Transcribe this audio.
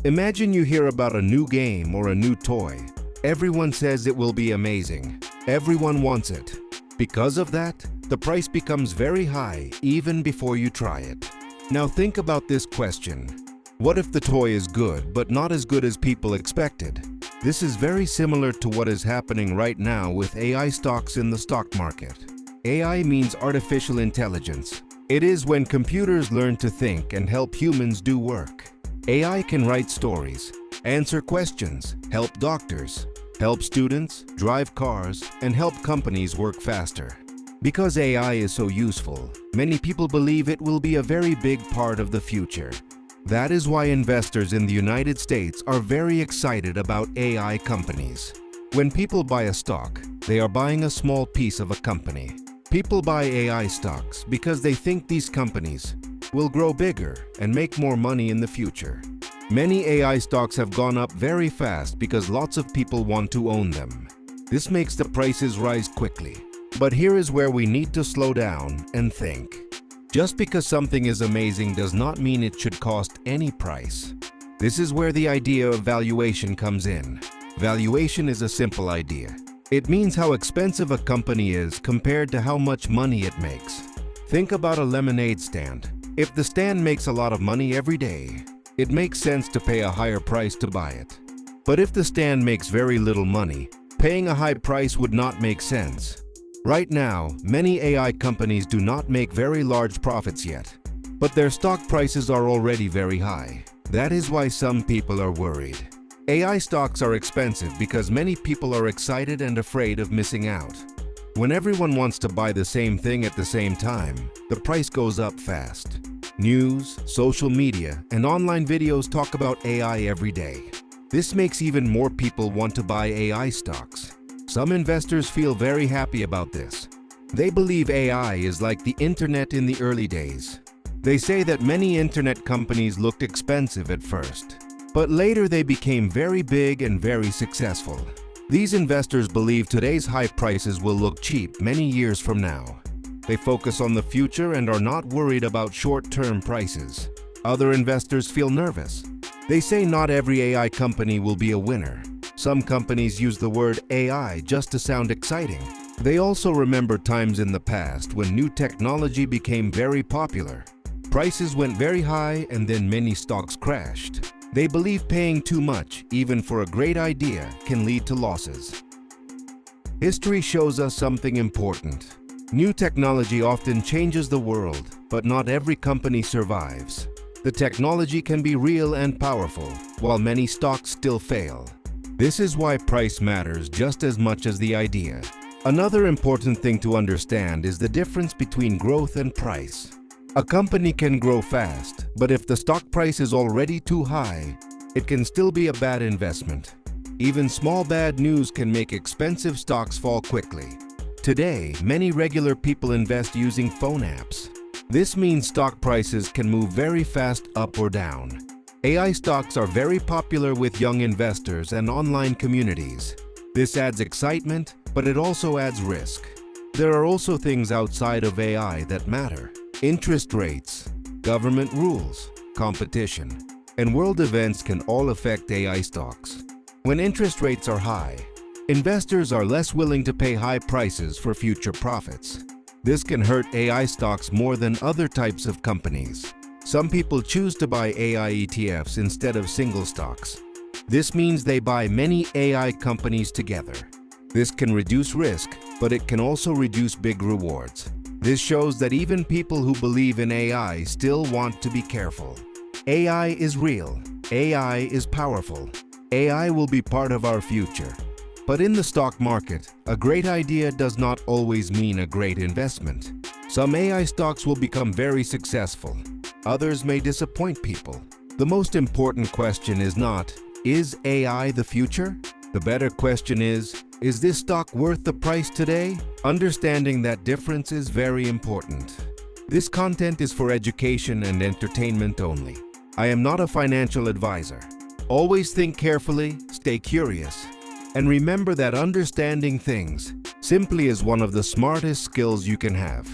Imagine you hear about a new game or a new toy. Everyone says it will be amazing. Everyone wants it. Because of that, the price becomes very high even before you try it. Now think about this question. What if the toy is good but not as good as people expected? This is very similar to what is happening right now with AI stocks in the stock market. AI means artificial intelligence. It is when computers learn to think and help humans do work. AI can write stories, answer questions, help doctors, help students, drive cars, and help companies work faster. Because AI is so useful, many people believe it will be a very big part of the future. That is why investors in the United States are very excited about AI companies. When people buy a stock, they are buying a small piece of a company. People buy AI stocks because they think these companies will grow bigger and make more money in the future. Many AI stocks have gone up very fast because lots of people want to own them. This makes the prices rise quickly. But here is where we need to slow down and think. Just because something is amazing does not mean it should cost any price. This is where the idea of valuation comes in. Valuation is a simple idea. It means how expensive a company is compared to how much money it makes. Think about a lemonade stand. If the stand makes a lot of money every day, it makes sense to pay a higher price to buy it. But if the stand makes very little money, paying a high price would not make sense. Right now, many AI companies do not make very large profits yet, but their stock prices are already very high. That is why some people are worried. AI stocks are expensive because many people are excited and afraid of missing out. When everyone wants to buy the same thing at the same time, the price goes up fast. News, social media, and online videos talk about AI every day. This makes even more people want to buy AI stocks. Some investors feel very happy about this. They believe AI is like the internet in the early days. They say that many internet companies looked expensive at first, but later they became very big and very successful. These investors believe today's high prices will look cheap many years from now. They focus on the future and are not worried about short-term prices. Other investors feel nervous. They say not every AI company will be a winner. Some companies use the word AI just to sound exciting. They also remember times in the past when new technology became very popular. Prices went very high and then many stocks crashed. They believe paying too much, even for a great idea, can lead to losses. History shows us something important. New technology often changes the world, but not every company survives. The technology can be real and powerful, while many stocks still fail. This is why price matters just as much as the idea. Another important thing to understand is the difference between growth and price. A company can grow fast, but if the stock price is already too high, it can still be a bad investment. Even small bad news can make expensive stocks fall quickly. Today, many regular people invest using phone apps. This means stock prices can move very fast up or down. AI stocks are very popular with young investors and online communities. This adds excitement, but it also adds risk. There are also things outside of AI that matter. Interest rates, government rules, competition, and world events can all affect AI stocks. When interest rates are high, investors are less willing to pay high prices for future profits. This can hurt AI stocks more than other types of companies. Some people choose to buy AI ETFs instead of single stocks. This means they buy many AI companies together. This can reduce risk, but it can also reduce big rewards. This shows that even people who believe in AI still want to be careful. AI is real. AI is powerful. AI will be part of our future. But in the stock market, a great idea does not always mean a great investment. Some AI stocks will become very successful. Others may disappoint people. The most important question is not, is AI the future? The better question is this stock worth the price today? Understanding that difference is very important. This content is for education and entertainment only. I am not a financial advisor. Always think carefully, stay curious, and remember that understanding things simply is one of the smartest skills you can have.